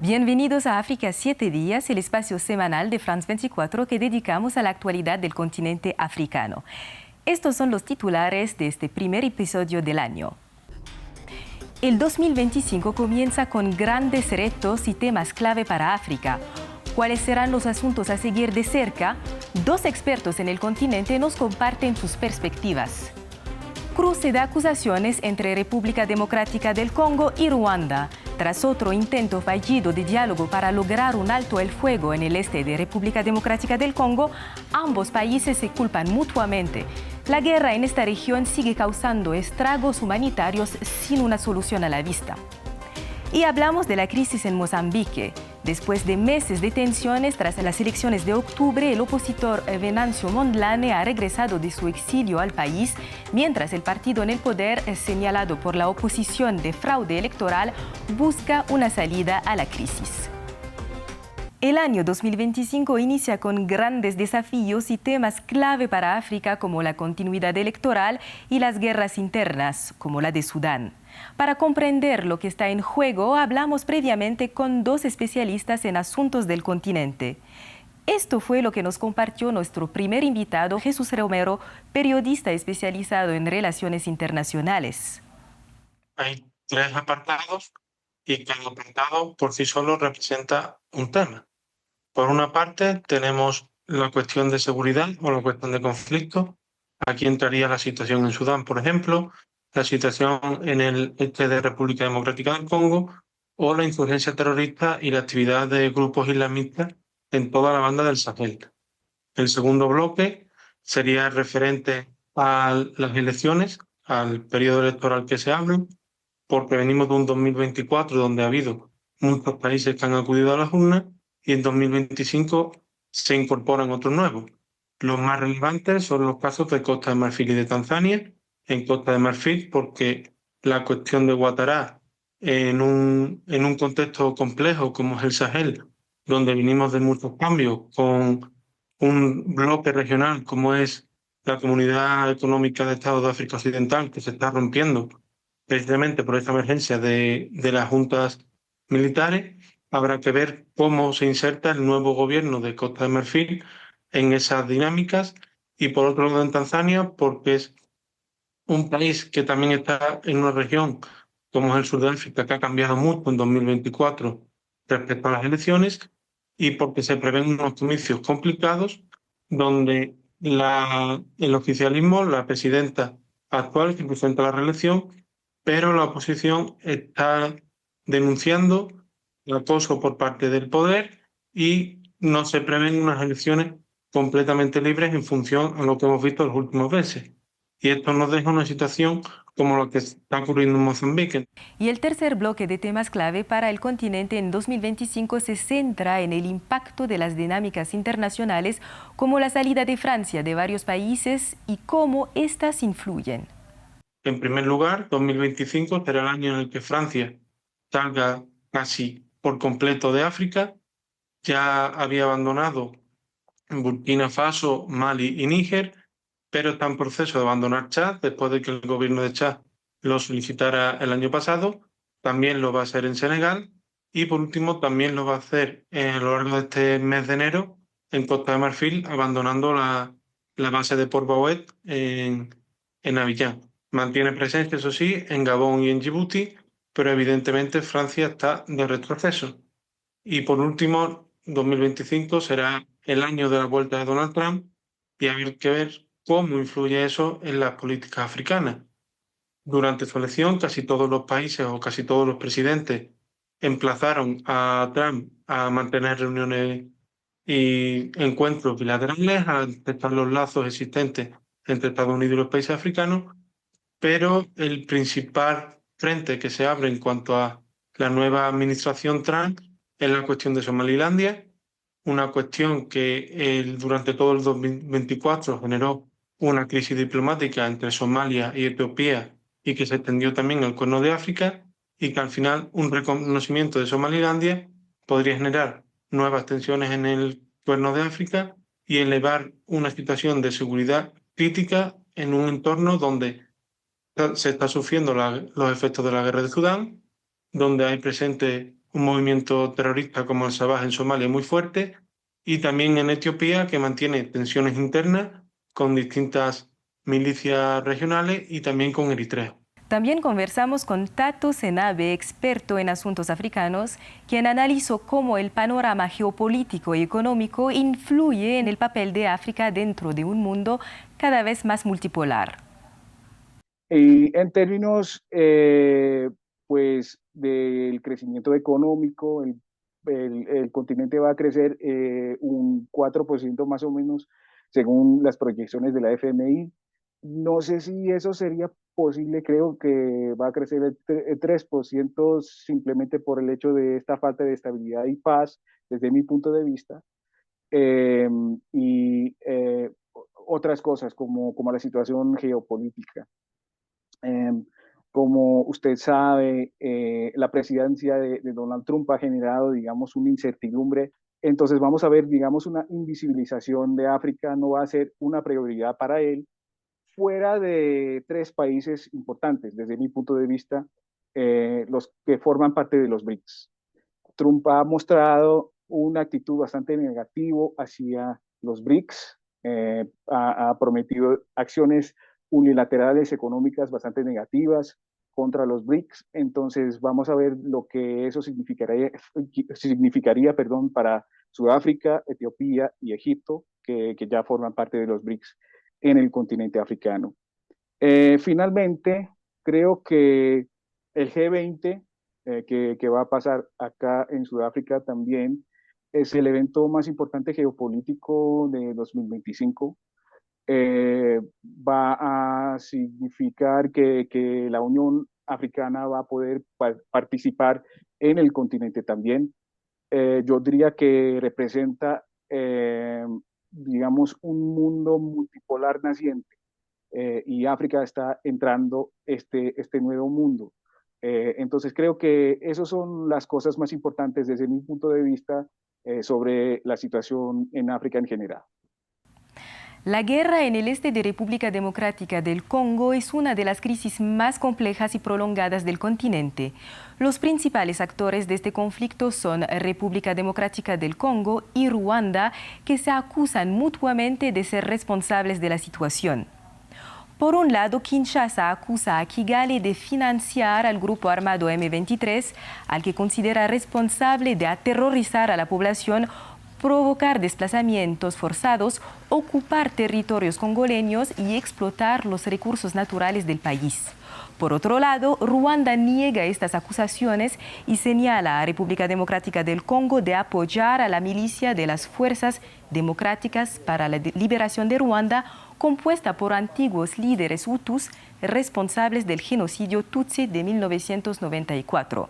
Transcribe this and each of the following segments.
Bienvenidos a África 7 días, el espacio semanal de France 24 que dedicamos a la actualidad del continente africano. Estos son los titulares de este primer episodio del año. El 2025 comienza con grandes retos y temas clave para África. ¿Cuáles serán los asuntos a seguir de cerca? Dos expertos en el continente nos comparten sus perspectivas. Cruce de acusaciones entre República Democrática del Congo y Ruanda. Tras otro intento fallido de diálogo para lograr un alto el fuego en el este de República Democrática del Congo, ambos países se culpan mutuamente. La guerra en esta región sigue causando estragos humanitarios sin una solución a la vista. Y hablamos de la crisis en Mozambique. Después de meses de tensiones tras las elecciones de octubre, el opositor Venancio Mondlane ha regresado de su exilio al país, mientras el partido en el poder, señalado por la oposición de fraude electoral, busca una salida a la crisis. El año 2025 inicia con grandes desafíos y temas clave para África como la continuidad electoral y las guerras internas, como la de Sudán. Para comprender lo que está en juego, hablamos previamente con dos especialistas en asuntos del continente. Esto fue lo que nos compartió nuestro primer invitado, Jesús Romero, periodista especializado en relaciones internacionales. Hay tres apartados y cada apartado por sí solo representa un tema. Por una parte tenemos la cuestión de seguridad o la cuestión de conflicto. Aquí entraría la situación en Sudán, por ejemplo, la situación en el este de República Democrática del Congo o la insurgencia terrorista y la actividad de grupos islamistas en toda la banda del Sahel. El segundo bloque sería referente a las elecciones, al periodo electoral que se abre, porque venimos de un 2024 donde ha habido muchos países que han acudido a las urnas y en 2025 se incorporan otros nuevos. Los más relevantes son los casos de Costa de Marfil y de Tanzania. En Costa de Marfil, porque la cuestión de Ouattara, en un contexto complejo como es el Sahel, donde venimos de muchos cambios, con un bloque regional como es la Comunidad Económica de Estados de África Occidental, que se está rompiendo precisamente por esta emergencia de las juntas militares, habrá que ver cómo se inserta el nuevo gobierno de Costa de Marfil en esas dinámicas. Y por otro lado en Tanzania, porque es un país que también está en una región como es el sur de África, que ha cambiado mucho en 2024 respecto a las elecciones, y porque se prevén unos comicios complicados donde el oficialismo, la presidenta actual que presenta la reelección, pero la oposición está denunciando el acoso por parte del poder y no se prevén unas elecciones completamente libres en función a lo que hemos visto en los últimos meses. Y esto nos deja una situación como lo que está ocurriendo en Mozambique. Y el tercer bloque de temas clave para el continente en 2025 se centra en el impacto de las dinámicas internacionales, como la salida de Francia de varios países y cómo éstas influyen. En primer lugar, 2025 será el año en el que Francia salga casi por completo de África. Ya había abandonado Burkina Faso, Mali y Níger, pero está en proceso de abandonar Chad después de que el gobierno de Chad lo solicitara el año pasado. También lo va a hacer en Senegal y por último también lo va a hacer a lo largo de este mes de enero en Costa de Marfil, abandonando la base de Port Bouet en Abiyán. Mantiene presencia, eso sí, en Gabón y en Djibouti, pero evidentemente Francia está de retroceso. Y por último, 2025 será el año de la vuelta de Donald Trump y hay que ver cómo influye eso en las políticas africanas. Durante su elección, casi todos los países o casi todos los presidentes emplazaron a Trump a mantener reuniones y encuentros bilaterales, a testar los lazos existentes entre Estados Unidos y los países africanos, pero el principal frente que se abre en cuanto a la nueva administración Trump es la cuestión de Somalilandia, una cuestión que durante todo el 2024 generó una crisis diplomática entre Somalia y Etiopía y que se extendió también al Cuerno de África, y que al final un reconocimiento de Somalilandia podría generar nuevas tensiones en el Cuerno de África y elevar una situación de seguridad crítica en un entorno donde se está sufriendo los efectos de la guerra de Sudán, donde hay presente un movimiento terrorista como el Sabah en Somalia muy fuerte, y también en Etiopía, que mantiene tensiones internas con distintas milicias regionales y también con Eritrea. También conversamos con Tato Senabe, experto en asuntos africanos, quien analizó cómo el panorama geopolítico y económico influye en el papel de África dentro de un mundo cada vez más multipolar. Y en términos pues del crecimiento económico, el continente va a crecer un 4% más o menos según las proyecciones de la FMI. No sé si eso sería posible, creo que va a crecer el 3% simplemente por el hecho de esta falta de estabilidad y paz desde mi punto de vista. Eh, y otras cosas como la situación geopolítica. Eh, Como usted sabe, la presidencia de Donald Trump ha generado, digamos, una incertidumbre. Entonces vamos a ver, digamos, una invisibilización de África. No va a ser una prioridad para él, fuera de tres países importantes, desde mi punto de vista, los que forman parte de los BRICS. Trump ha mostrado una actitud bastante negativa hacia los BRICS, ha prometido acciones unilaterales económicas bastante negativas contra los BRICS. Entonces vamos a ver lo que eso significaría para Sudáfrica, Etiopía y Egipto, que ya forman parte de los BRICS en el continente africano. Finalmente, creo que el G20, que va a pasar acá en Sudáfrica también, es el evento más importante geopolítico de 2025. Va a significar que la Unión Africana va a poder participar en el continente también. Yo diría que representa, digamos, un mundo multipolar naciente, y África está entrando este nuevo mundo. Entonces creo que esas son las cosas más importantes desde mi punto de vista sobre la situación en África en general. La guerra en el este de República Democrática del Congo es una de las crisis más complejas y prolongadas del continente. Los principales actores de este conflicto son República Democrática del Congo y Ruanda, que se acusan mutuamente de ser responsables de la situación. Por un lado, Kinshasa acusa a Kigali de financiar al grupo armado M23, al que considera responsable de aterrorizar a la población, provocar desplazamientos forzados, ocupar territorios congoleños y explotar los recursos naturales del país. Por otro lado, Ruanda niega estas acusaciones y señala a República Democrática del Congo de apoyar a la milicia de las Fuerzas Democráticas para la Liberación de Ruanda, compuesta por antiguos líderes hutus responsables del genocidio Tutsi de 1994.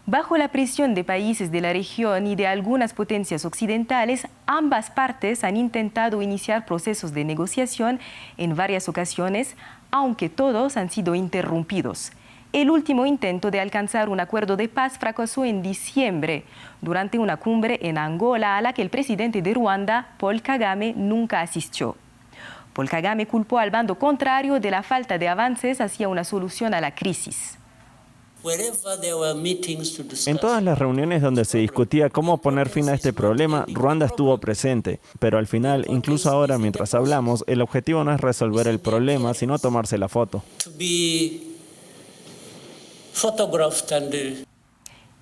Bajo la presión de países de la región y de algunas potencias occidentales, ambas partes han intentado iniciar procesos de negociación en varias ocasiones, aunque todos han sido interrumpidos. El último intento de alcanzar un acuerdo de paz fracasó en diciembre, durante una cumbre en Angola a la que el presidente de Ruanda, Paul Kagame, nunca asistió. Paul Kagame culpó al bando contrario de la falta de avances hacia una solución a la crisis. En todas las reuniones donde se discutía cómo poner fin a este problema, Ruanda estuvo presente. Pero al final, incluso ahora mientras hablamos, el objetivo no es resolver el problema, sino tomarse la foto. Y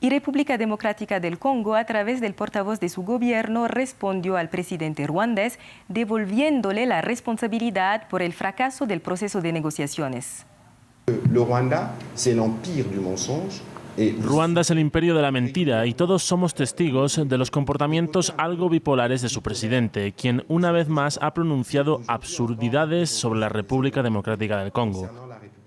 República Democrática del Congo, a través del portavoz de su gobierno, respondió al presidente ruandés devolviéndole la responsabilidad por el fracaso del proceso de negociaciones. Ruanda es el imperio de la mentira y todos somos testigos de los comportamientos algo bipolares de su presidente, quien una vez más ha pronunciado absurdidades sobre la República Democrática del Congo.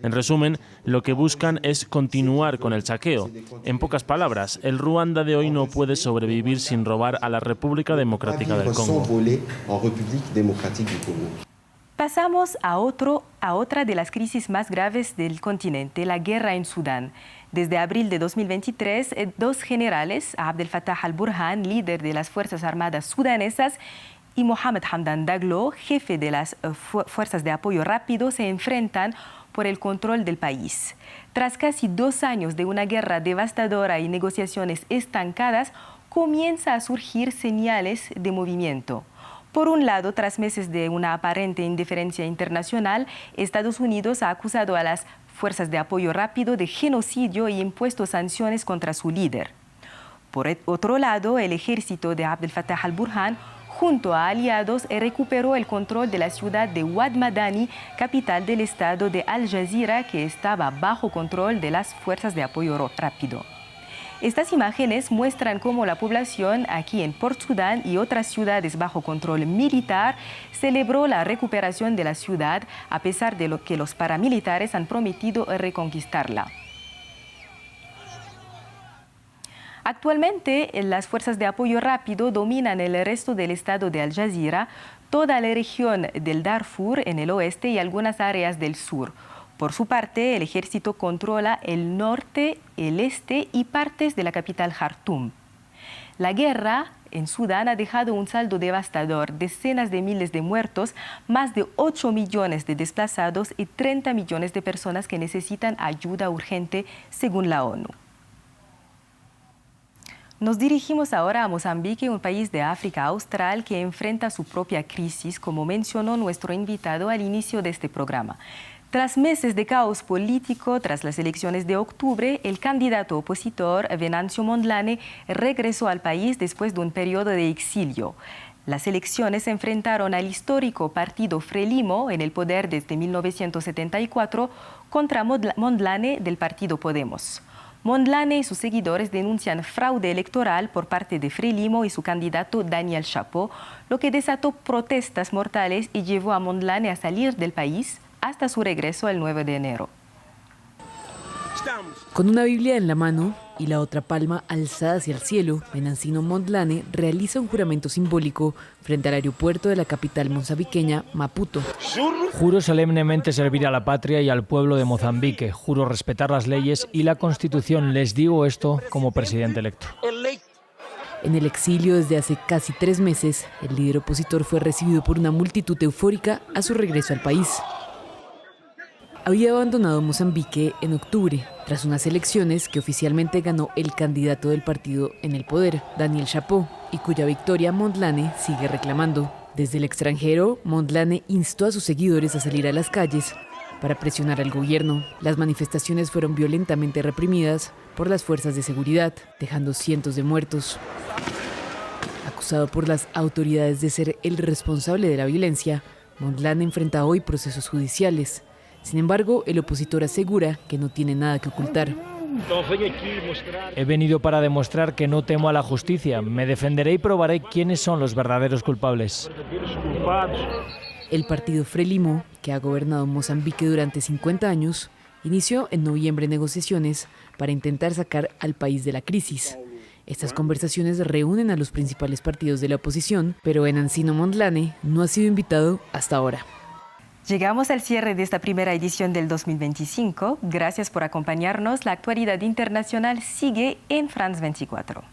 En resumen, lo que buscan es continuar con el saqueo. En pocas palabras, el Ruanda de hoy no puede sobrevivir sin robar a la República Democrática del Congo. Pasamos a otra de las crisis más graves del continente, la guerra en Sudán. Desde abril de 2023, dos generales, Abdel Fattah al-Burhan, líder de las Fuerzas Armadas sudanesas, y Mohamed Hamdan Daglo, jefe de las Fuerzas de Apoyo Rápido, se enfrentan por el control del país. Tras casi 2 años de una guerra devastadora y negociaciones estancadas, comienza a surgir señales de movimiento. Por un lado, tras meses de una aparente indiferencia internacional, Estados Unidos ha acusado a las fuerzas de apoyo rápido de genocidio y impuesto sanciones contra su líder. Por otro lado, el ejército de Abdel Fattah al-Burhan, junto a aliados, recuperó el control de la ciudad de Wad Madani, capital del estado de Al Jazeera, que estaba bajo control de las fuerzas de apoyo rápido. Estas imágenes muestran cómo la población aquí en Port Sudán y otras ciudades bajo control militar celebró la recuperación de la ciudad, a pesar de lo que los paramilitares han prometido reconquistarla. Actualmente, las fuerzas de apoyo rápido dominan el resto del estado de Al Jazeera, toda la región del Darfur en el oeste y algunas áreas del sur. Por su parte, el ejército controla el norte, el este y partes de la capital Jartum. La guerra en Sudán ha dejado un saldo devastador, decenas de miles de muertos, más de 8 millones de desplazados y 30 millones de personas que necesitan ayuda urgente, según la ONU. Nos dirigimos ahora a Mozambique, un país de África Austral que enfrenta su propia crisis, como mencionó nuestro invitado al inicio de este programa. Tras meses de caos político, tras las elecciones de octubre, el candidato opositor Venancio Mondlane regresó al país después de un periodo de exilio. Las elecciones se enfrentaron al histórico partido Frelimo, en el poder desde 1974, contra Mondlane del partido Podemos. Mondlane y sus seguidores denuncian fraude electoral por parte de Frelimo y su candidato Daniel Chapo, lo que desató protestas mortales y llevó a Mondlane a salir del país hasta su regreso el 9 de enero. Con una Biblia en la mano y la otra palma alzada hacia el cielo, Venancio Mondlane realiza un juramento simbólico frente al aeropuerto de la capital mozambiqueña, Maputo. Juro solemnemente servir a la patria y al pueblo de Mozambique. Juro respetar las leyes y la Constitución. Les digo esto como presidente electo. En el exilio desde hace casi 3 meses, el líder opositor fue recibido por una multitud eufórica a su regreso al país. Había abandonado Mozambique en octubre, tras unas elecciones que oficialmente ganó el candidato del partido en el poder, Daniel Chapo, y cuya victoria Mondlane sigue reclamando. Desde el extranjero, Mondlane instó a sus seguidores a salir a las calles para presionar al gobierno. Las manifestaciones fueron violentamente reprimidas por las fuerzas de seguridad, dejando cientos de muertos. Acusado por las autoridades de ser el responsable de la violencia, Mondlane enfrenta hoy procesos judiciales. Sin embargo, el opositor asegura que no tiene nada que ocultar. He venido para demostrar que no temo a la justicia. Me defenderé y probaré quiénes son los verdaderos culpables. El partido Frelimo, que ha gobernado Mozambique durante 50 años, inició en noviembre negociaciones para intentar sacar al país de la crisis. Estas conversaciones reúnen a los principales partidos de la oposición, pero Venancio Mondlane no ha sido invitado hasta ahora. Llegamos al cierre de esta primera edición del 2025. Gracias por acompañarnos. La actualidad internacional sigue en France 24.